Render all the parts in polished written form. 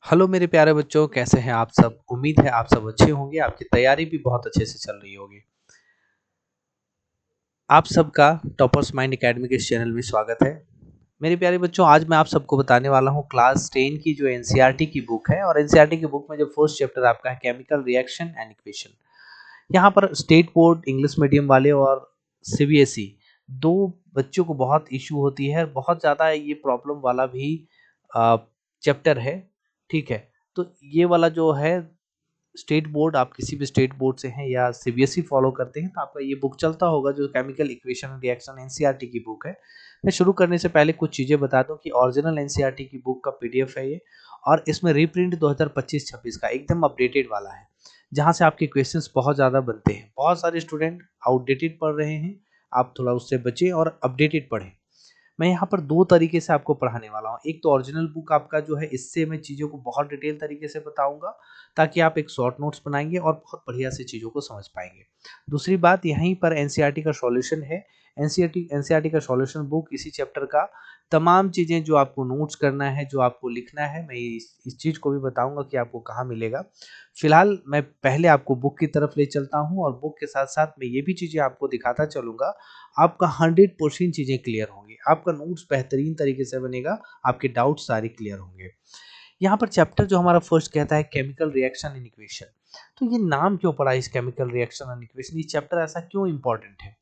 Hello मेरे प्यारे बच्चों, कैसे हैं आप सब। उम्मीद है आप सब अच्छे होंगे, आपकी तैयारी भी बहुत अच्छे से चल रही होगी। आप सबका टॉपर्स माइंड एकेडमी के इस चैनल में स्वागत है। मेरे प्यारे बच्चों, आज मैं आप सबको बताने वाला हूं क्लास 10 की जो एनसीईआरटी की बुक है। और एनसीईआरटी की बुक में जो फर्स्ट चैप्टर आपका है केमिकल रिएक्शन एंड इक्वेशन। यहाँ पर स्टेट बोर्ड इंग्लिश मीडियम वाले और सीबीएसई दो बच्चों को बहुत इशू होती है, बहुत ज़्यादा ये प्रॉब्लम वाला भी चैप्टर है। ठीक है, तो ये वाला जो है स्टेट बोर्ड, आप किसी भी स्टेट बोर्ड से हैं या सीबीएसई फॉलो करते हैं तो आपका ये बुक चलता होगा, जो केमिकल इक्वेशन रिएक्शन एनसीईआरटी की बुक है। मैं शुरू करने से पहले कुछ चीज़ें बता दूं कि ओरिजिनल एनसीईआरटी की बुक का पीडीएफ है ये, और इसमें रीप्रिंट 2025-26 का एकदम अपडेटेड वाला है, जहां से आपके क्वेश्चंस बहुत ज़्यादा बनते हैं। बहुत सारे स्टूडेंट आउटडेटेड पढ़ रहे हैं, आप थोड़ा उससे बचें और अपडेटेड पढ़ें। मैं यहाँ पर दो तरीके से आपको पढ़ाने वाला हूँ। एक तो ओरिजिनल बुक आपका जो है, इससे मैं चीज़ों को बहुत डिटेल तरीके से बताऊंगा ताकि आप एक शॉर्ट नोट्स बनाएंगे और बहुत बढ़िया से चीज़ों को समझ पाएंगे। दूसरी बात, यहीं पर एनसीईआरटी का सॉल्यूशन है। एनसीईआरटी का सॉल्यूशन बुक, इसी चैप्टर का तमाम चीज़ें जो आपको नोट्स करना है, जो आपको लिखना है, मैं इस चीज़ को भी बताऊंगा कि आपको कहाँ मिलेगा। फिलहाल मैं पहले आपको बुक की तरफ ले चलता हूँ, और बुक के साथ साथ मैं ये भी चीज़ें आपको दिखाता चलूँगा। आपका 100% चीज़ें क्लियर होंगी, आपका नोट्स बेहतरीन तरीके से बनेगा, आपके डाउट सारे क्लियर होंगे। यहाँ पर चैप्टर जो हमारा फर्स्ट कहता है केमिकल रिएक्शन एंड इक्वेशन। तो ये नाम क्यों पड़ा इस केमिकल रिएक्शन एंड इक्वेशन, ये चैप्टर ऐसा क्यों इंपॉर्टेंट है।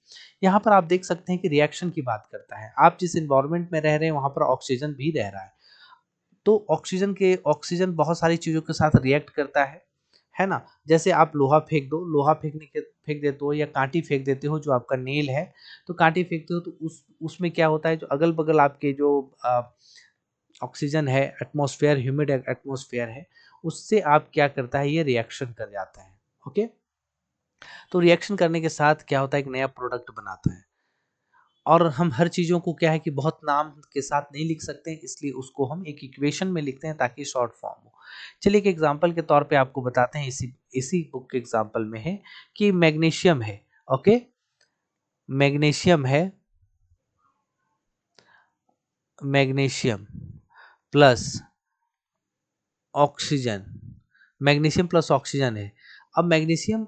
यहाँ पर आप देख सकते हैं कि रिएक्शन की बात करता है। आप जिस इन्वायरमेंट में रह रहे हैं वहाँ पर ऑक्सीजन भी रह रहा है, तो ऑक्सीजन बहुत सारी चीज़ों के साथ रिएक्ट करता है ना। जैसे आप लोहा फेंक दो, लोहा फेंक देते हो, या कांटी फेंक देते हो, जो आपका नेल है, तो कांटी फेंकते हो तो उसमें क्या होता है, जो अगल बगल आपके जो ऑक्सीजन है, एटमॉस्फेयर, ह्यूमिड एटमॉस्फेयर है, उससे आप क्या करता है, ये रिएक्शन कर जाता है। ओके, तो रिएक्शन करने के साथ क्या होता है, एक नया प्रोडक्ट बनाता है। और हम हर चीज़ों को क्या है कि बहुत नाम के साथ नहीं लिख सकते हैं, इसलिए उसको हम एक इक्वेशन में लिखते हैं ताकि शॉर्ट फॉर्म हो। चलिए एक एग्जांपल के तौर पे आपको बताते हैं, इसी इसी बुक के एग्जांपल में है कि मैग्नीशियम है। ओके, मैग्नीशियम है, magnesium plus oxygen, magnesium plus oxygen है। अब मैग्नीशियम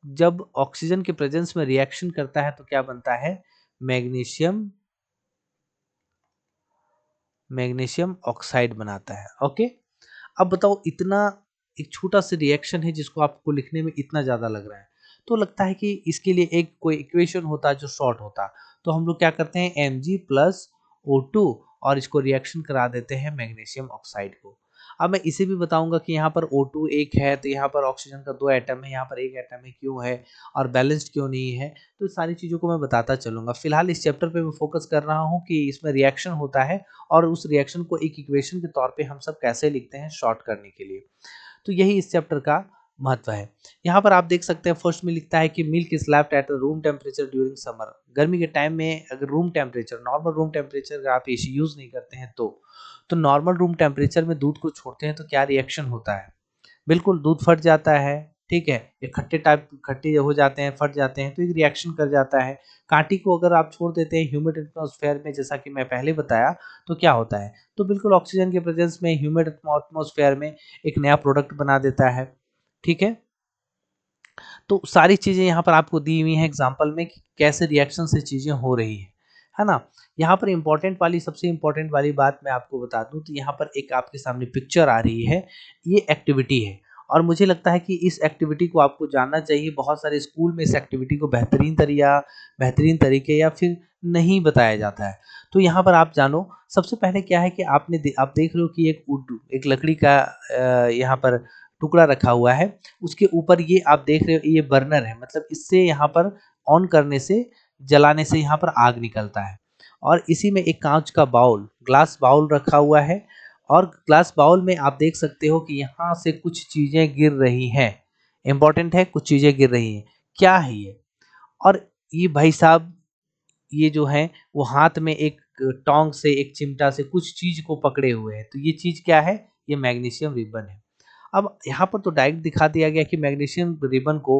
जब ऑक्सीजन के प्रेजेंस में रिएक्शन करता है तो क्या बनता है, मैग्नीशियम मैग्नीशियम ऑक्साइड बनाता है। ओके, अब बताओ, इतना एक छोटा सा रिएक्शन है जिसको आपको लिखने में इतना ज़्यादा लग रहा है, तो लगता है कि इसके लिए एक कोई इक्वेशन होता जो शॉर्ट होता, तो हम लोग क्या करते हैं, Mg+O2, और इसको रिएक्शन करा देते हैं मैग्नीशियम ऑक्साइड को। अब मैं इसे भी बताऊंगा कि यहाँ पर O2 एक है, तो यहाँ पर ऑक्सीजन का 2 एटम है, यहाँ पर एक एटम है, क्यों है और बैलेंस्ड क्यों नहीं है, तो सारी चीज़ों को मैं बताता चलूंगा। फिलहाल इस चैप्टर पे मैं फोकस कर रहा हूँ कि इसमें रिएक्शन होता है, और उस रिएक्शन को एक इक्वेशन के तौर पे हम सब कैसे लिखते हैं शॉर्ट करने के लिए। तो यही इस चैप्टर का महत्व है। यहाँ पर आप देख सकते हैं फर्स्ट में लिखता है कि milk is left at room temperature during summer. गर्मी के टाइम में अगर room temperature, normal room temperature, अगर आप एसी यूज नहीं करते हैं तो नॉर्मल रूम टेम्परेचर में दूध को छोड़ते हैं तो क्या रिएक्शन होता है, बिल्कुल दूध फट जाता है। ठीक है, ये खट्टे हो जाते हैं, फट जाते हैं, तो एक रिएक्शन कर जाता है। कांटी को अगर आप छोड़ देते हैं ह्यूमिड एटमॉस्फेयर में, जैसा कि मैं पहले बताया, तो क्या होता है, तो बिल्कुल ऑक्सीजन के प्रेजेंस में ह्यूमिड एटमॉस्फेयर में एक नया प्रोडक्ट बना देता है। ठीक है, तो सारी चीज़ें यहाँ पर आपको दी हुई हैं एग्जाम्पल में कि कैसे रिएक्शन से चीज़ें हो रही है ना। यहाँ पर सबसे इंपॉर्टेंट वाली बात मैं आपको बता दूं, तो यहाँ पर एक आपके सामने पिक्चर आ रही है, ये एक्टिविटी है, और मुझे लगता है कि इस एक्टिविटी को आपको जानना चाहिए। बहुत सारे स्कूल में इस एक्टिविटी को बेहतरीन तरीके या फिर नहीं बताया जाता है, तो यहाँ पर आप जानो। सबसे पहले क्या है कि आप देख रहे हो कि एक लकड़ी का यहाँ पर टुकड़ा रखा हुआ है, उसके ऊपर ये आप देख रहे हो, ये बर्नर है, मतलब इससे यहाँ पर ऑन करने से, जलाने से यहाँ पर आग निकलता है। और इसी में एक कांच का ग्लास बाउल रखा हुआ है, और ग्लास बाउल में आप देख सकते हो कि यहाँ से कुछ चीजें गिर रही हैं। इंपॉर्टेंट है, कुछ चीजें गिर रही हैं, क्या है ये। और ये भाई साहब, ये जो है वो हाथ में एक टोंग से, एक चिमटा से कुछ चीज को पकड़े हुए हैं, तो ये चीज क्या है, ये मैग्नीशियम रिबन है। अब यहाँ पर तो डायरेक्ट दिखा दिया गया कि मैग्नीशियम रिबन को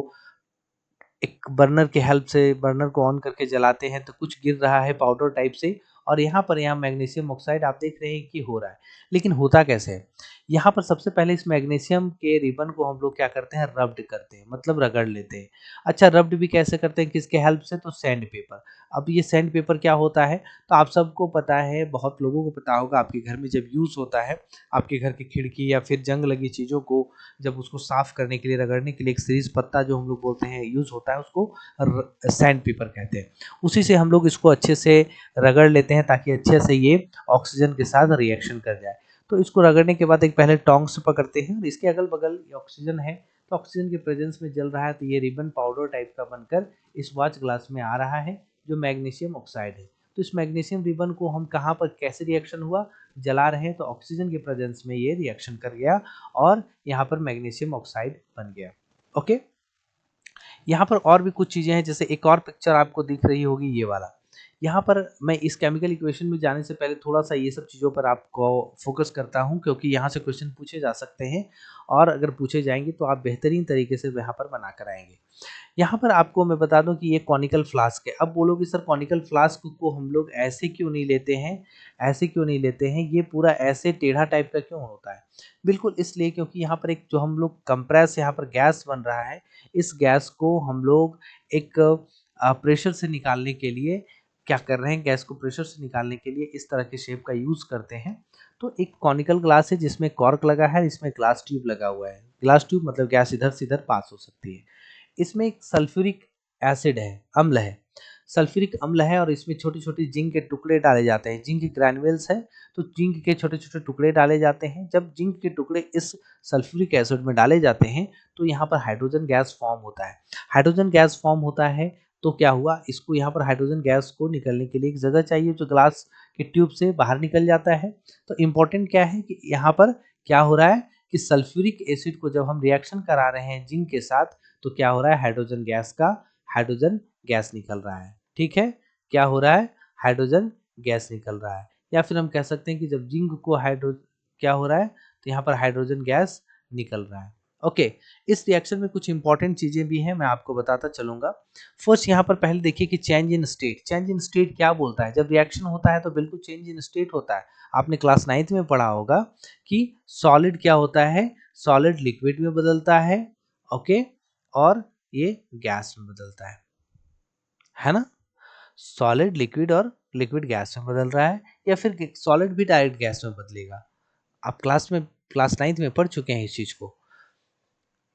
एक बर्नर के हेल्प से, बर्नर को ऑन करके जलाते हैं तो कुछ गिर रहा है पाउडर टाइप से, और यहाँ मैग्नीशियम ऑक्साइड आप देख रहे हैं कि हो रहा है। लेकिन होता कैसे है, यहाँ पर सबसे पहले इस मैग्नीशियम के रिबन को हम लोग क्या करते हैं, रब्ड करते हैं, मतलब रगड़ लेते हैं। अच्छा, रब्ड भी कैसे करते हैं, किसके हेल्प से, तो सैंड पेपर। अब ये सैंड पेपर क्या होता है, तो आप सबको पता है, बहुत लोगों को पता होगा, आपके घर में जब यूज़ होता है, आपके घर की खिड़की या फिर जंग लगी चीज़ों को जब उसको साफ करने के लिए, रगड़ने के लिए एक सीरीज पत्ता जो हम लोग बोलते हैं यूज़ होता है, उसको सैंड पेपर कहते हैं। उसी से हम लोग इसको अच्छे से रगड़ लेते हैं ताकि अच्छे से ये ऑक्सीजन के साथ रिएक्शन कर जाए। तो इसको रगड़ने के बाद एक पहले टोंग से पकड़ते हैं और इसके अगल बगल ऑक्सीजन है, तो ऑक्सीजन के प्रेजेंस में जल रहा है, तो ये रिबन पाउडर टाइप का बनकर इस वॉच ग्लास में आ रहा है, जो मैग्नीशियम ऑक्साइड है। तो इस मैग्नीशियम रिबन को हम कहाँ पर कैसे रिएक्शन हुआ, जला रहे हैं, तो ऑक्सीजन के प्रेजेंस में ये रिएक्शन कर गया और यहाँ पर मैग्नीशियम ऑक्साइड बन गया। ओके, यहाँ पर और भी कुछ चीज़ें हैं, जैसे एक और पिक्चर आपको दिख रही होगी ये वाला। यहाँ पर मैं इस केमिकल इक्वेशन में जाने से पहले थोड़ा सा ये सब चीज़ों पर आपको फोकस करता हूँ, क्योंकि यहाँ से क्वेश्चन पूछे जा सकते हैं और अगर पूछे जाएंगे तो आप बेहतरीन तरीके से यहाँ पर बना कर आएंगे। यहाँ पर आपको मैं बता दूं कि ये कॉनिकल फ्लास्क है। अब बोलोगे सर कॉनिकल फ्लास्क को हम लोग ऐसे क्यों नहीं लेते हैं, ऐसे क्यों नहीं लेते हैं, ये पूरा ऐसे टेढ़ा टाइप का क्यों होता है? बिल्कुल इसलिए क्योंकि यहाँ पर एक जो हम लोग कंप्रेस यहाँ पर गैस बन रहा है, इस गैस को हम लोग एक प्रेशर से निकालने के लिए क्या कर रहे हैं, गैस को प्रेशर से निकालने के लिए इस तरह के शेप का यूज़ करते हैं। तो एक कॉनिकल ग्लास है जिसमें कॉर्क लगा है, इसमें ग्लास ट्यूब लगा हुआ है। ग्लास ट्यूब मतलब गैस इधर से इधर पास हो सकती है। इसमें एक सल्फ्यूरिक एसिड है, अम्ल है, सल्फ्यूरिक अम्ल है, और इसमें छोटे छोटे जिंक के टुकड़े डाले जाते हैं। जिंक ग्रैन्युल्स है, तो जिंक के छोटे छोटे टुकड़े डाले जाते हैं। जब जिंक के टुकड़े इस सल्फ्यूरिक एसिड में डाले जाते हैं तो यहाँ पर हाइड्रोजन गैस फॉर्म होता है। हाइड्रोजन गैस फॉर्म होता है तो क्या हुआ, इसको यहाँ पर हाइड्रोजन गैस को निकलने के लिए एक जगह चाहिए जो ग्लास के ट्यूब से बाहर निकल जाता है। तो इम्पोर्टेंट क्या है कि यहाँ पर क्या हो रहा है कि सल्फ्यूरिक एसिड को जब हम रिएक्शन करा रहे हैं जिंक के साथ, तो क्या हो रहा है, हाइड्रोजन गैस निकल रहा है। ठीक है, क्या हो रहा है, हाइड्रोजन गैस निकल रहा है। या फिर हम कह सकते हैं कि जब जिंक को क्या हो रहा है, तो यहाँ पर हाइड्रोजन गैस निकल रहा है। ओके, इस रिएक्शन में कुछ इंपॉर्टेंट चीजें भी हैं, मैं आपको बताता चलूंगा। फर्स्ट यहाँ पर पहले देखिए कि change in state. Change in state क्या बोलता है, जब रिएक्शन होता है तो बिल्कुल चेंज इन स्टेट होता है। आपने क्लास 9th में पढ़ा होगा कि सॉलिड क्या होता है, सॉलिड लिक्विड में बदलता है, ओके, और ये गैस में बदलता है ना। सॉलिड लिक्विड और लिक्विड गैस में बदल रहा है, या फिर सॉलिड भी डायरेक्ट गैस में बदलेगा। आप क्लास 9th में पढ़ चुके हैं इस चीज को।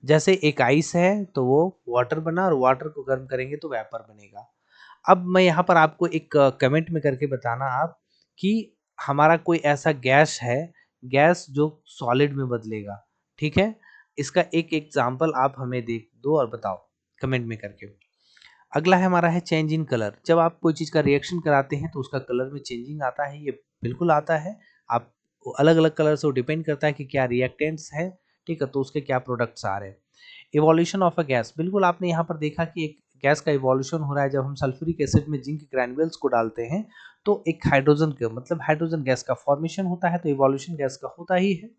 जैसे एक आइस है तो वो वाटर बना, और वाटर को गर्म करेंगे तो वेपर बनेगा। अब मैं यहाँ पर आपको एक कमेंट में करके बताना आप कि हमारा कोई ऐसा गैस है, गैस जो सॉलिड में बदलेगा। ठीक है, इसका एक एग्जांपल आप हमें देख दो और बताओ कमेंट में करके। अगला है हमारा है चेंज इन कलर। जब आप कोई चीज़ का रिएक्शन कराते हैं तो उसका कलर में चेंजिंग आता है, ये बिल्कुल आता है। आप अलग अलग कलर से वो डिपेंड करता है कि क्या रिएक्टेंट्स है, ठीक है, तो उसके क्या प्रोडक्ट्स आ रहे हैं। इवोल्यूशन ऑफ अ गैस, बिल्कुल आपने यहाँ पर देखा कि एक गैस का इवोल्यूशन हो रहा है। जब हम सल्फ्यूरिक एसिड में जिंक ग्रैन्युल्स को डालते हैं तो एक हाइड्रोजन का मतलब हाइड्रोजन गैस का फॉर्मेशन होता है, तो इवोल्यूशन गैस का होता ही है।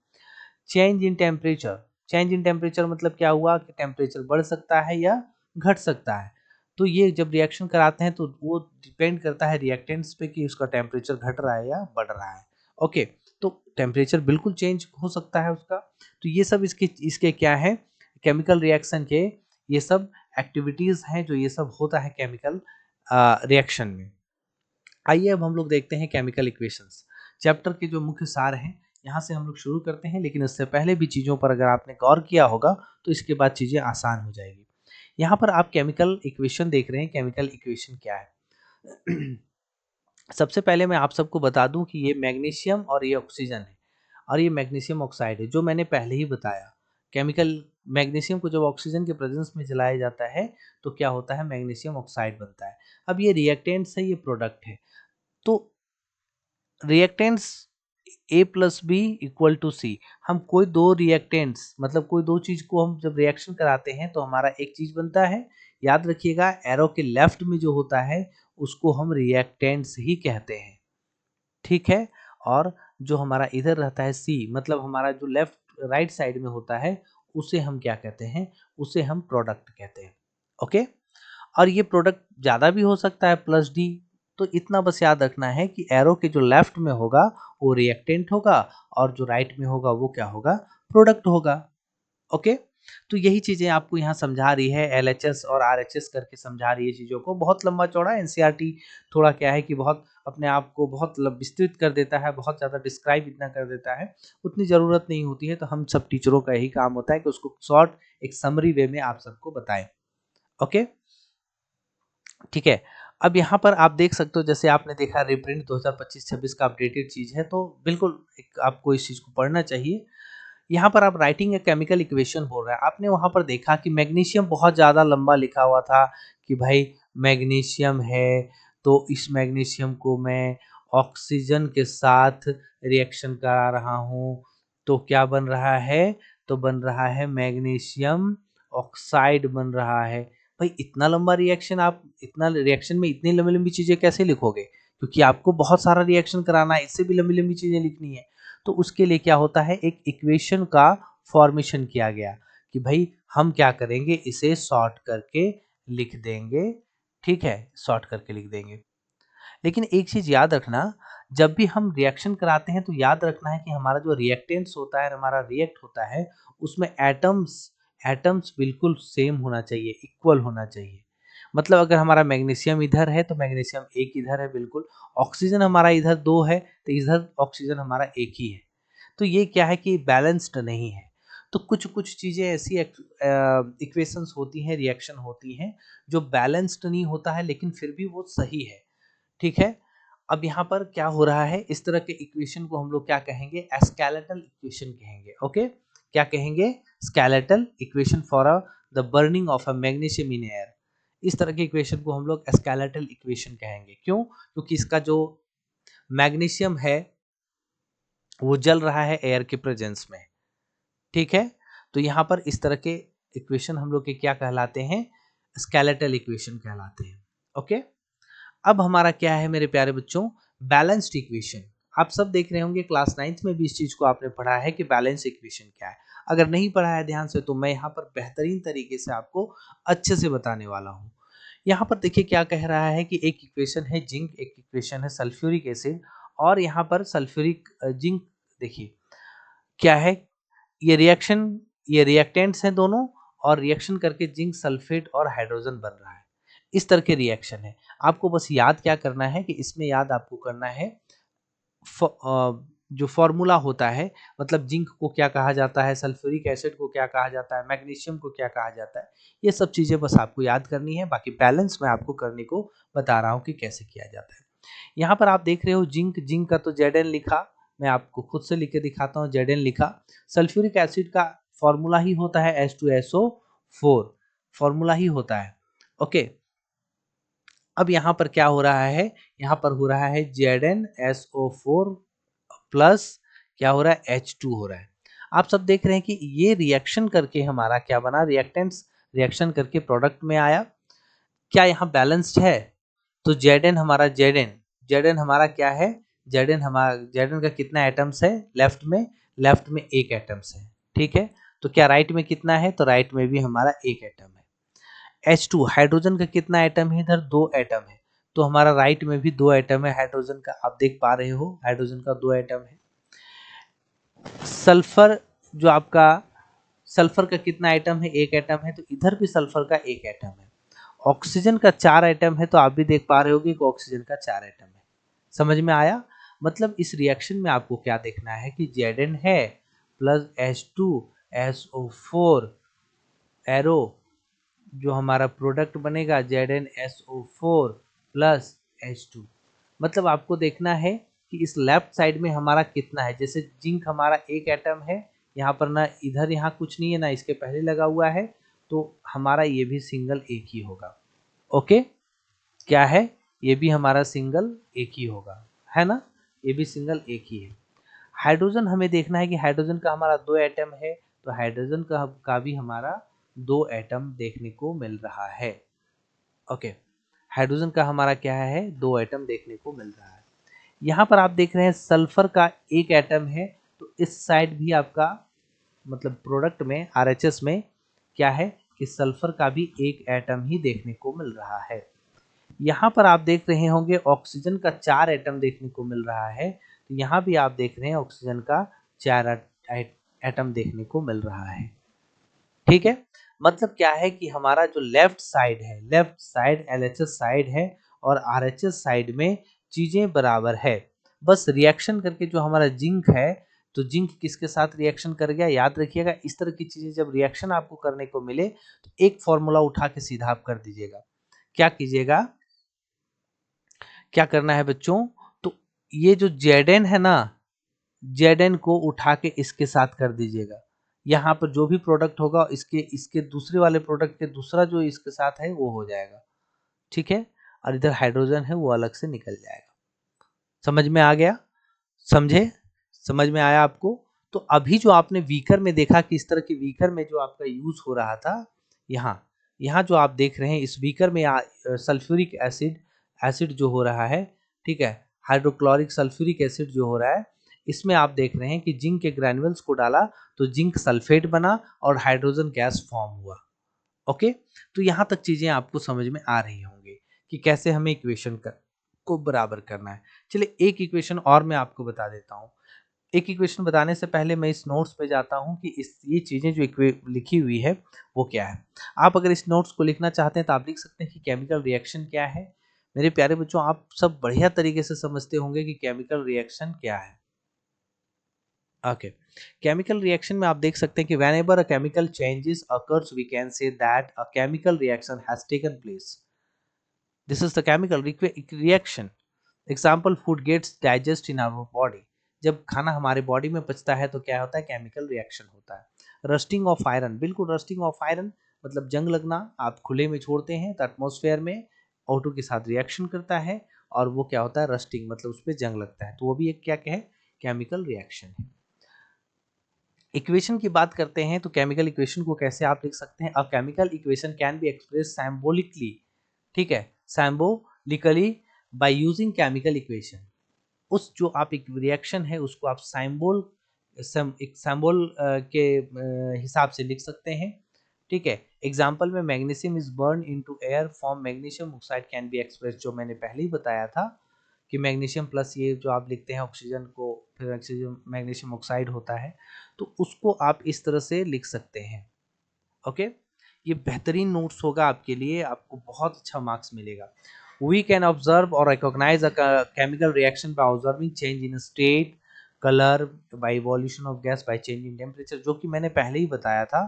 Change in temperature, change in temperature मतलब क्या हुआ कि टेम्परेचर बढ़ सकता है या घट सकता है। तो ये जब रिएक्शन कराते हैं तो वो डिपेंड करता है रिएक्टेंट्स पे कि उसका टेम्परेचर घट रहा है या बढ़ रहा है। ओके, तो टेम्परेचर बिल्कुल चेंज हो सकता है उसका। तो ये सब इसके इसके क्या है, केमिकल रिएक्शन के ये सब एक्टिविटीज हैं जो ये सब होता है केमिकल रिएक्शन में। आइए अब हम लोग देखते हैं केमिकल इक्वेशंस। चैप्टर के जो मुख्य सार हैं यहाँ से हम लोग शुरू करते हैं, लेकिन इससे पहले भी चीज़ों पर अगर आपने गौर किया होगा तो इसके बाद चीज़ें आसान हो जाएगी। यहाँ पर आप केमिकल इक्वेशन देख रहे हैं। केमिकल इक्वेशन क्या है सबसे पहले मैं आप सबको बता दूं कि ये मैग्नीशियम और ये ऑक्सीजन है, और ये मैग्नीशियम ऑक्साइड है जो मैंने पहले ही बताया। केमिकल मैग्नीशियम को जब ऑक्सीजन के प्रेजेंस में जलाया जाता है तो क्या होता है, मैग्नीशियम ऑक्साइड बनता है। अब ये रिएक्टेंट्स है, ये प्रोडक्ट है। तो reactants A plus B equal to C. हम कोई दो रिएक्टेंट्स मतलब कोई दो चीज को हम जब रिएक्शन कराते हैं तो हमारा एक चीज बनता है। याद रखिएगा एरो के लेफ्ट में जो होता है उसको हम रिएक्टेंट्स ही कहते हैं, ठीक है। और जो हमारा इधर रहता है सी मतलब हमारा जो लेफ्ट राइट साइड में होता है उसे हम क्या कहते हैं, उसे हम प्रोडक्ट कहते हैं। ओके, और ये प्रोडक्ट ज़्यादा भी हो सकता है प्लस डी, तो इतना बस याद रखना है कि एरो के जो लेफ्ट में होगा वो रिएक्टेंट होगा और जो राइट में होगा वो क्या होगा, प्रोडक्ट होगा। ओके, तो यही चीजें आपको यहाँ समझा रही है, एलएचएस और आरएचएस करके समझा रही है चीजों को। बहुत लंबा चौड़ा एनसीईआरटी थोड़ा क्या है कि बहुत अपने आप को बहुत विस्तृत कर देता है, बहुत ज्यादा डिस्क्राइब इतना कर देता है, उतनी जरूरत नहीं होती है। तो हम सब टीचरों का यही काम होता है कि उसको शॉर्ट एक समरी वे में आप सबको बताएं। ओके, ठीक है। अब यहाँ पर आप देख सकते हो, जैसे आपने देखा रिप्रिंट 2025-26 का अपडेटेड चीज है, तो बिल्कुल आपको इस चीज को पढ़ना चाहिए। यहाँ पर आप राइटिंग ए केमिकल इक्वेशन बोल रहा है, आपने वहां पर देखा कि मैग्नीशियम बहुत ज़्यादा लंबा लिखा हुआ था कि भाई मैग्नीशियम है, तो इस मैग्नीशियम को मैं ऑक्सीजन के साथ रिएक्शन करा रहा हूँ, तो क्या बन रहा है, तो बन रहा है मैग्नीशियम ऑक्साइड बन रहा है। भाई इतना लंबा रिएक्शन, आप इतना रिएक्शन में इतनी लंबी लंबी चीज़ें कैसे लिखोगे, क्योंकि आपको बहुत सारा रिएक्शन कराना है, इससे भी लंबी लंबी चीज़ें लिखनी है। तो उसके लिए क्या होता है, एक इक्वेशन का फॉर्मेशन किया गया कि भाई हम क्या करेंगे, इसे शॉर्ट करके लिख देंगे। ठीक है, शॉर्ट करके लिख देंगे। लेकिन एक चीज याद रखना, जब भी हम रिएक्शन कराते हैं तो याद रखना है कि हमारा जो रिएक्टेंट्स होता है, हमारा रिएक्ट होता है, उसमें एटम्स एटम्स बिल्कुल सेम होना चाहिए, इक्वल होना चाहिए। मतलब अगर हमारा मैग्नीशियम इधर है तो मैग्नीशियम एक इधर है, बिल्कुल। ऑक्सीजन हमारा इधर दो है तो इधर ऑक्सीजन हमारा एक ही है। तो ये क्या है कि बैलेंस्ड नहीं है। तो कुछ कुछ चीज़ें ऐसी इक्वेशंस होती हैं, रिएक्शन होती हैं जो बैलेंस्ड नहीं होता है, लेकिन फिर भी वो सही है। ठीक है। अब यहाँ पर क्या हो रहा है, इस तरह के इक्वेशन को हम लोग क्या कहेंगे, स्केलेटल इक्वेशन कहेंगे। ओके, क्या कहेंगे, skeletal equation for the burning of a magnesium in air. इस तरह के इक्वेशन को हम लोग स्केलेटल इक्वेशन कहेंगे। क्यों, क्योंकि इसका जो मैग्नीशियम है वो जल रहा है एयर के प्रेजेंस में। ठीक है, तो यहाँ पर इस तरह के इक्वेशन हम लोग के क्या कहलाते हैं, स्केलेटल इक्वेशन कहलाते हैं। ओके, अब हमारा क्या है मेरे प्यारे बच्चों, बैलेंस्ड इक्वेशन। आप सब देख रहे होंगे क्लास 9th में भी इस चीज को आपने पढ़ा है कि बैलेंस इक्वेशन क्या है। अगर नहीं पढ़ा है ध्यान से, तो मैं यहाँ पर बेहतरीन तरीके से आपको अच्छे से बताने वाला हूँ। यहाँ पर देखिए क्या कह रहा है कि एक इक्वेशन है जिंक, एक इक्वेशन है सल्फ्यूरिक एसिड, और यहाँ पर सल्फ्यूरिक जिंक, देखिए क्या है, ये रिएक्शन, ये रिएक्टेंट्स हैं दोनों, और रिएक्शन करके जिंक सल्फेट और हाइड्रोजन बन रहा है। इस तरह के रिएक्शन है। आपको बस याद क्या करना है कि इसमें याद आपको करना है जो फॉर्मूला होता है, मतलब जिंक को क्या कहा जाता है, सल्फ्यूरिक एसिड को क्या कहा जाता है, मैग्नीशियम को क्या कहा जाता है, ये सब चीजें बस आपको याद करनी है। बाकी बैलेंस मैं आपको करने को बता रहा हूँ कि कैसे किया जाता है। यहाँ पर आप देख रहे हो जिंक, जिंक का तो Zn लिखा, मैं आपको खुद से लिख के दिखाता हूँ, Zn लिखा। सल्फ्यूरिक एसिड का फॉर्मूला ही होता है H2SO4, फॉर्मूला ही होता है। ओके, अब यहाँ पर क्या हो रहा है, यहाँ पर हो रहा है ZnSO4 प्लस क्या हो रहा है, H2 हो रहा है। आप सब देख रहे हैं कि ये रिएक्शन करके हमारा क्या बना, रिएक्टेंट्स रिएक्शन करके प्रोडक्ट में आया। क्या यहाँ बैलेंस्ड है, तो Zn हमारा Zn हमारा क्या है, Zn का कितना एटम्स है, लेफ्ट में एक एटम्स है। ठीक है, तो क्या राइट में कितना है, तो राइट में भी हमारा एक एटम है। H2 हाइड्रोजन का कितना एटम है, इधर दो एटम है, तो हमारा राइट में भी दो एटम है हाइड्रोजन का, आप देख पा रहे हो हाइड्रोजन का दो एटम है। सल्फर, जो आपका सल्फर का कितना एटम है, एक एटम है, तो इधर भी सल्फर का एक एटम है। ऑक्सीजन का चार एटम है, तो आप भी देख पा रहे होगे कि ऑक्सीजन का चार एटम है। समझ में आया, मतलब इस रिएक्शन में आपको क्या देखना है कि Zn है प्लस H2SO4 एरो, जो हमारा प्रोडक्ट बनेगा ZnSO4 प्लस H2। मतलब आपको देखना है कि इस लेफ्ट साइड में हमारा कितना है, जैसे जिंक हमारा एक एटम है, यहाँ पर ना इधर यहाँ कुछ नहीं है ना इसके पहले लगा हुआ है, तो हमारा ये भी सिंगल एक ही होगा। ओके, क्या है, ये भी हमारा सिंगल एक ही होगा, है ना, ये भी सिंगल एक ही है। हाइड्रोजन हमें देखना है कि हाइड्रोजन का हमारा दो एटम है, तो हाइड्रोजन का भी हमारा दो एटम देखने को मिल रहा है। ओके, हाइड्रोजन का हमारा क्या है, दो एटम देखने को मिल रहा है। यहाँ पर आप देख रहे हैं सल्फर का एक एटम है, तो इस साइड भी आपका मतलब प्रोडक्ट में आरएचएस में क्या है कि सल्फर का भी एक एटम ही देखने को मिल रहा है। यहाँ पर आप देख रहे होंगे ऑक्सीजन का 4 एटम देखने को मिल रहा है, तो यहाँ भी आप देख रहे हैं ऑक्सीजन का 4 एटम देखने को मिल रहा है। ठीक है, मतलब क्या है कि हमारा जो लेफ्ट साइड है, लेफ्ट साइड LHS साइड है और RHS साइड में चीजें बराबर है। बस रिएक्शन करके जो हमारा जिंक है, तो जिंक किसके साथ रिएक्शन कर गया, याद रखिएगा। इस तरह की चीजें जब रिएक्शन आपको करने को मिले तो एक फॉर्मूला उठा के सीधा आप कर दीजिएगा। क्या कीजिएगा, क्या करना है बच्चों, तो ये जो Zn है ना, Zn को उठा के इसके साथ कर दीजिएगा। यहाँ पर जो भी प्रोडक्ट होगा इसके इसके दूसरे वाले प्रोडक्ट के दूसरा जो इसके साथ है वो हो जाएगा। ठीक है, और इधर हाइड्रोजन है वो अलग से निकल जाएगा। समझ में आ गया, समझे, समझ में आया आपको। तो अभी जो आपने वीकर में देखा कि इस तरह के वीकर में जो आपका यूज हो रहा था, यहाँ यहाँ जो आप देख रहे हैं इस वीकर में सल्फ्यूरिक एसिड एसिड जो हो रहा है, ठीक है, हाइड्रोक्लोरिक सल्फ्यूरिक एसिड जो हो रहा है, इसमें आप देख रहे हैं कि जिंक के ग्रैन्युल्स को डाला तो जिंक सल्फेट बना और हाइड्रोजन गैस फॉर्म हुआ। ओके, तो यहाँ तक चीजें आपको समझ में आ रही होंगी कि कैसे हमें इक्वेशन को बराबर करना है। चलिए एक इक्वेशन और मैं आपको बता देता हूँ। एक इक्वेशन बताने से पहले मैं इस नोट्स पे जाता हूँ कि ये चीजें जो लिखी हुई है वो क्या है। आप अगर इस नोट्स को लिखना चाहते हैं तो आप लिख सकते हैं कि केमिकल रिएक्शन क्या है। मेरे प्यारे बच्चों, आप सब बढ़िया तरीके से समझते होंगे कि केमिकल रिएक्शन क्या है। ओके, केमिकल रिएक्शन में आप देख सकते हैं कि whenever a chemical changes occurs we can say that a chemical reaction has taken place. This is the chemical reaction. Example, food gets digest in our body. जब खाना हमारे बॉडी में पचता है तो क्या होता है, केमिकल रिएक्शन होता है। रस्टिंग ऑफ आयरन, बिल्कुल रस्टिंग ऑफ आयरन मतलब जंग लगना। आप खुले में छोड़ते हैं तो एटमॉस्फेयर में O2 के साथ रिएक्शन करता है और वो क्या होता है, रस्टिंग मतलब उस पर जंग लगता है, तो वो भी एक क्या है, केमिकल रिएक्शन है। इक्वेशन की बात करते हैं तो केमिकल इक्वेशन को कैसे आप लिख सकते हैं। A chemical equation can be express symbolically, ठीक है, symbolically by using chemical equation. उस जो आप एक रिएक्शन है उसको आप एक सिंबल के हिसाब से लिख सकते हैं। ठीक है, एग्जांपल में magnesium is burn into air form magnesium oxide can be express, जो मैंने पहले ही बताया था कि मैग्नीशियम प्लस ये जो आप लिखते हैं ऑक्सीजन को, फिर ऑक्सीजन मैग्नीशियम ऑक्साइड होता है, तो उसको आप इस तरह से लिख सकते हैं। ओके, ये बेहतरीन नोट्स होगा आपके लिए, आपको बहुत अच्छा मार्क्स मिलेगा। We can observe or recognize a chemical reaction by observing change in state, color, by evolution of gas, by change in temperature, जो कि मैंने पहले ही बताया था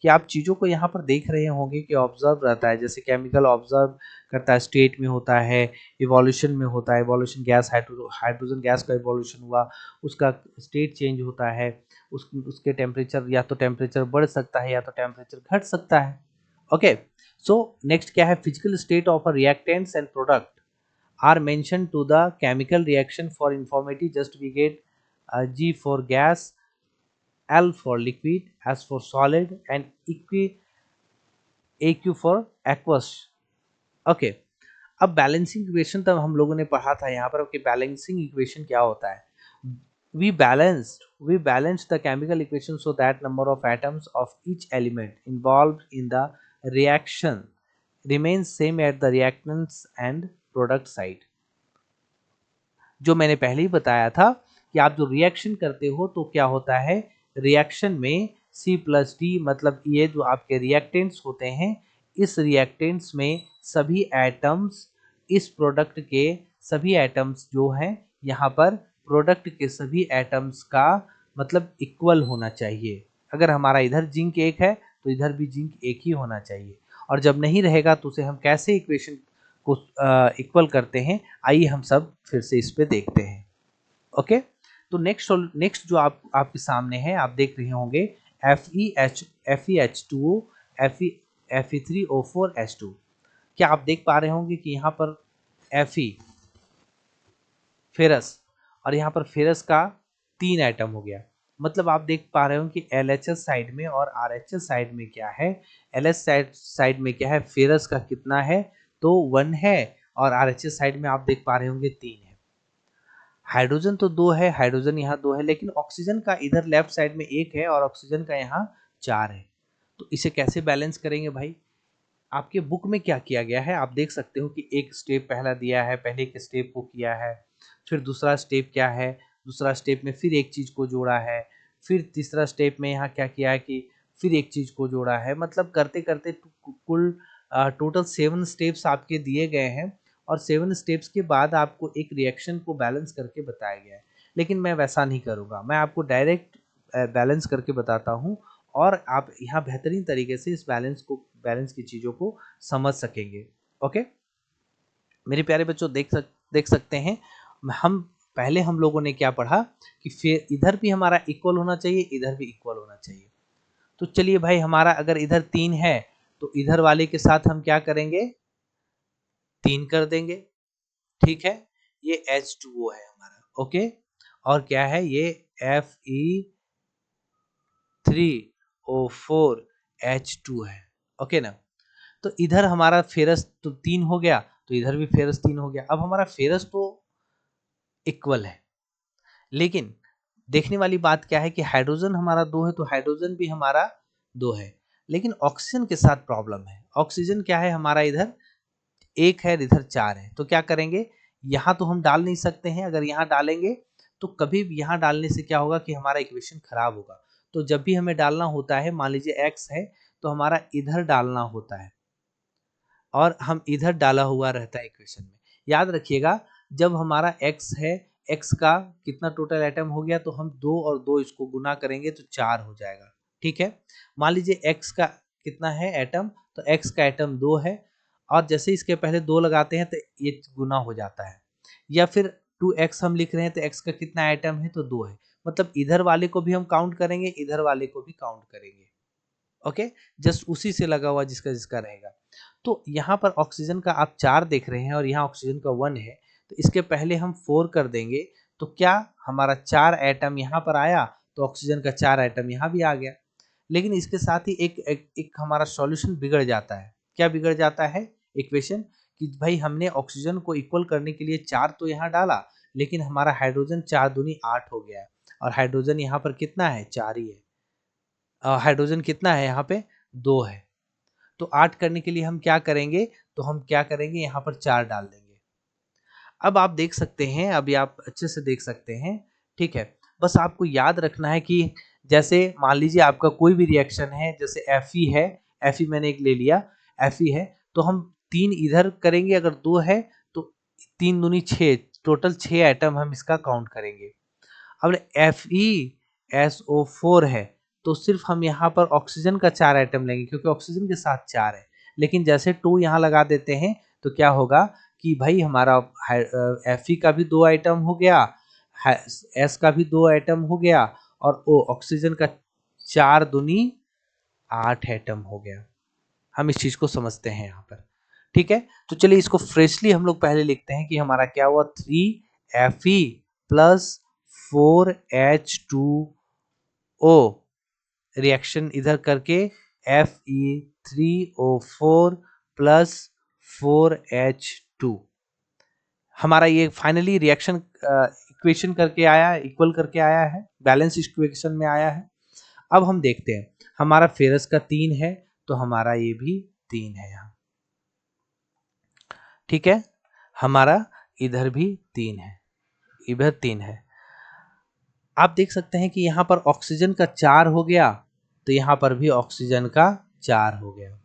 कि आप चीज़ों को यहाँ पर देख रहे होंगे कि ऑब्जर्व रहता है। जैसे केमिकल ऑब्जर्व करता है, स्टेट में होता है, इवोल्यूशन में होता है, इवोल्यूशन गैस हाइड्रोजन गैस का इवोल्यूशन हुआ, उसका स्टेट चेंज होता है, उसके टेम्परेचर या तो टेम्परेचर बढ़ सकता है या तो टेम्परेचर घट सकता है। ओके, सो नेक्स्ट क्या है, physical state of a reactants and product are mention to the chemical reaction for informative just we get G for gas, L for liquid, S for solid and AQ for aqueous। Okay, अब balancing equation तब हम लोगों ने पढ़ा था यहाँ पर कि बैलेंसिंग इक्वेशन क्या होता है। we balanced the chemical equation so that number of atoms of each element involved in the reaction remains same at the reactants and product side। जो मैंने पहले ही बताया था कि आप जो रिएक्शन करते हो तो क्या होता है, रिएक्शन में C+D मतलब ये जो आपके रिएक्टेंट्स होते हैं, इस रिएक्टेंट्स में सभी एटम्स, इस प्रोडक्ट के सभी एटम्स जो हैं यहाँ पर प्रोडक्ट के सभी एटम्स का मतलब इक्वल होना चाहिए। अगर हमारा इधर जिंक एक है तो इधर भी जिंक एक ही होना चाहिए, और जब नहीं रहेगा तो उसे हम कैसे इक्वेशन को इक्वल करते हैं, आइए हम सब फिर से इस पे देखते हैं। ओके, तो नेक्स्ट जो आपके सामने है, आप देख रहे होंगे FeH2O Fe3O4H2। क्या आप देख पा रहे होंगे कि यहाँ पर Fe फेरस और यहाँ पर फेरस का 3 एटम हो गया। मतलब आप देख पा रहे हो कि LHS साइड में और RHS साइड में क्या है, LH साइड में क्या है, फेरस का कितना है, तो 1 है, और RHS साइड में आप देख पा रहे होंगे 3 है। हाइड्रोजन तो 2 है, हाइड्रोजन यहाँ 2 है, लेकिन ऑक्सीजन का इधर लेफ्ट साइड में 1 है और ऑक्सीजन का यहाँ 4 है। तो इसे कैसे बैलेंस करेंगे भाई, आपके बुक में क्या किया गया है, आप देख सकते हो कि एक स्टेप पहला दिया है, पहले एक स्टेप को किया है, फिर दूसरा स्टेप क्या है, दूसरा स्टेप में फिर एक चीज़ को जोड़ा है, फिर तीसरा स्टेप में यहाँ क्या किया है कि फिर एक चीज़ को जोड़ा है। मतलब करते करते कुल टोटल 7 स्टेप्स आपके दिए गए हैं और 7 स्टेप्स के बाद आपको एक रिएक्शन को बैलेंस करके बताया गया है। लेकिन मैं वैसा नहीं करूँगा, मैं आपको डायरेक्ट बैलेंस करके बताता हूँ और आप यहाँ बेहतरीन तरीके से इस बैलेंस की चीज़ों को समझ सकेंगे। ओके मेरे प्यारे बच्चों, देख सकते हैं हम पहले हम लोगों ने क्या पढ़ा कि फिर इधर भी हमारा इक्वल होना चाहिए, इधर भी इक्वल होना चाहिए। तो चलिए भाई, हमारा अगर इधर 3 है तो इधर वाले के साथ हम क्या करेंगे, 3 कर देंगे। ठीक है, ये H2O है हमारा। ओके, और क्या है ये Fe3O4H2 है। ओके ना, तो इधर हमारा फेरस तो 3 हो गया, तो इधर भी फेरस 3 हो गया। अब हमारा फेरस तो इक्वल है, लेकिन देखने वाली बात क्या है कि हाइड्रोजन हमारा 2 है, तो हाइड्रोजन भी हमारा 2 है, लेकिन ऑक्सीजन के साथ प्रॉब्लम है। ऑक्सीजन क्या है हमारा, इधर 1 है, इधर 4 है। तो क्या करेंगे, यहाँ तो हम डाल नहीं सकते हैं, अगर यहाँ डालेंगे तो कभी भी यहाँ डालने से क्या होगा कि हमारा इक्वेशन खराब होगा। तो जब भी हमें डालना होता है, मान लीजिए x है तो हमारा इधर डालना होता है और हम इधर डाला हुआ रहता है इक्वेशन में। याद रखिएगा, जब हमारा x है, x का कितना टोटल एटम हो गया, तो हम 2 और 2 इसको गुना करेंगे तो 4 हो जाएगा। ठीक है, मान लीजिए x का कितना है एटम, तो x का एटम 2 है और जैसे इसके पहले 2 लगाते हैं तो ये गुना हो जाता है। या फिर 2x हम लिख रहे हैं तो x का कितना एटम है, तो 2 है। मतलब इधर वाले को भी हम काउंट करेंगे, इधर वाले को भी काउंट करेंगे। ओके, जस्ट उसी से लगा हुआ जिसका जिसका रहेगा। तो यहाँ पर ऑक्सीजन का आप 4 देख रहे हैं और यहाँ ऑक्सीजन का 1 है, तो इसके पहले हम 4 कर देंगे, तो क्या हमारा 4 एटम यहाँ पर आया, तो ऑक्सीजन का 4 एटम यहाँ भी आ गया। लेकिन इसके साथ ही एक हमारा सॉल्यूशन बिगड़ जाता है। क्या बिगड़ जाता है इक्वेशन, कि भाई हमने ऑक्सीजन को इक्वल करने के लिए 4 तो यहाँ डाला, लेकिन हमारा हाइड्रोजन 4 दूनी 8 हो गया और हाइड्रोजन यहाँ पर कितना है, 4 ही है। हाइड्रोजन कितना है यहाँ पे, 2 है। तो 8 करने के लिए हम क्या करेंगे, तो हम क्या करेंगे, यहाँ पर 4 डाल देंगे। अब आप देख सकते हैं, अभी आप अच्छे से देख सकते हैं। ठीक है, बस आपको याद रखना है कि जैसे मान लीजिए आपका कोई भी रिएक्शन है, जैसे Fe है, Fe मैंने एक ले लिया, Fe है, तो हम 3 इधर करेंगे, अगर 2 है तो 3 दूनी 6, टोटल 6 आइटम हम इसका काउंट करेंगे। अब FeSO4 है, तो सिर्फ हम यहाँ पर ऑक्सीजन का 4 आइटम लेंगे क्योंकि ऑक्सीजन के साथ 4 है। लेकिन जैसे 2 यहाँ लगा देते हैं तो क्या होगा कि भाई हमारा Fe का भी 2 आइटम हो गया, S का भी 2 आइटम हो गया और O ऑक्सीजन का 4 दूनी 8 आइटम हो गया। हम इस चीज को समझते हैं यहाँ पर। ठीक है, तो चलिए इसको फ्रेशली हम लोग पहले लिखते हैं कि हमारा क्या हुआ, 3Fe प्लस 4H2O रिएक्शन इधर करके Fe3O4 प्लस 4H2, हमारा ये फाइनली रिएक्शन इक्वेशन करके आया, इक्वल करके आया है, बैलेंस इक्वेशन में आया है। अब हम देखते हैं, हमारा फेरस का 3 है तो हमारा ये भी 3 है यहाँ। ठीक है, हमारा इधर भी 3 है, इधर 3 है। आप देख सकते हैं कि यहाँ पर ऑक्सीजन का 4 हो गया, तो यहाँ पर भी ऑक्सीजन का 4 हो गया।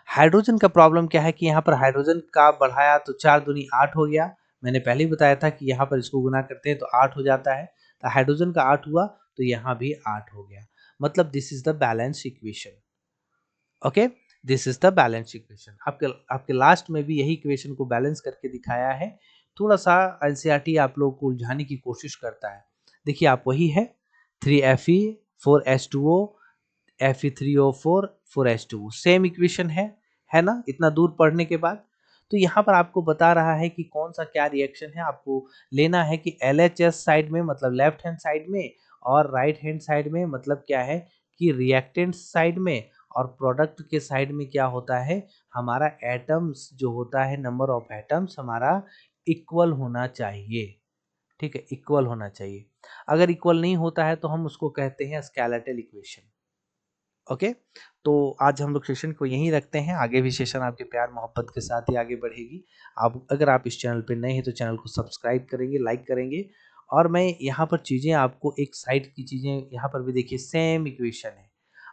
हाइड्रोजन का प्रॉब्लम क्या है कि यहाँ पर हाइड्रोजन का बढ़ाया तो 4 दूनी 8 हो गया। मैंने पहले ही बताया था कि यहाँ पर इसको गुना करते हैं तो 8 हो जाता है, तो हाइड्रोजन का 8 हुआ तो यहाँ भी 8 हो गया। मतलब this is the balance equation. Okay, this is the balance equation. आपके लास्ट में भी यही इक्वेशन को बैलेंस करके दिखाया है। थोड़ा सा एनसीईआरटी आप लोग को उलझाने की कोशिश करता है। देखिए आप वही है, 3Fe 4H2O Fe3O4 4H2O, same equation है ना, इतना दूर पढ़ने के बाद। तो यहाँ पर आपको बता रहा है कि कौन सा क्या रिएक्शन है, आपको लेना है कि LHS साइड में मतलब लेफ्ट हैंड साइड में, और राइट हैंड साइड में मतलब क्या है कि रिएक्टेंट साइड में, और प्रोडक्ट के साइड में क्या होता है, हमारा एटम्स जो होता है, नंबर ऑफ एटम्स हमारा इक्वल होना चाहिए। ठीक है, इक्वल होना चाहिए। अगर इक्वल नहीं होता है तो हम उसको कहते हैं स्केलेटल इक्वेशन। ओके, तो आज हम लोग सेशन को यहीं रखते हैं, आगे भी सेशन आपके प्यार मोहब्बत के साथ ही आगे बढ़ेगी। आप अगर आप इस चैनल पे नए हैं तो चैनल को सब्सक्राइब करेंगे, लाइक करेंगे। और मैं यहाँ पर चीज़ें आपको एक साइड की चीज़ें यहाँ पर भी देखिए, सेम इक्वेशन है,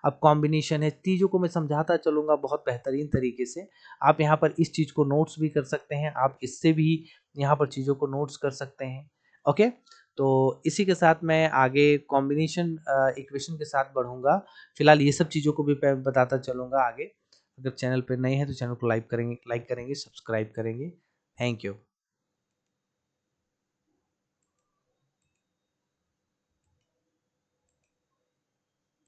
अब कॉम्बिनेशन है, चीज़ों को मैं समझाता चलूँगा बहुत बेहतरीन तरीके से। आप यहाँ पर इस चीज़ को नोट्स भी कर सकते हैं, आप इससे भी यहाँ पर चीज़ों को नोट्स कर सकते हैं। ओके, तो इसी के साथ मैं आगे कॉम्बिनेशन इक्वेशन के साथ बढ़ूँगा। फिलहाल ये सब चीज़ों को भी मैं बताता चलूँगा आगे। अगर चैनल पे नए हैं तो चैनल को लाइक करेंगे, सब्सक्राइब करेंगे। Thank you.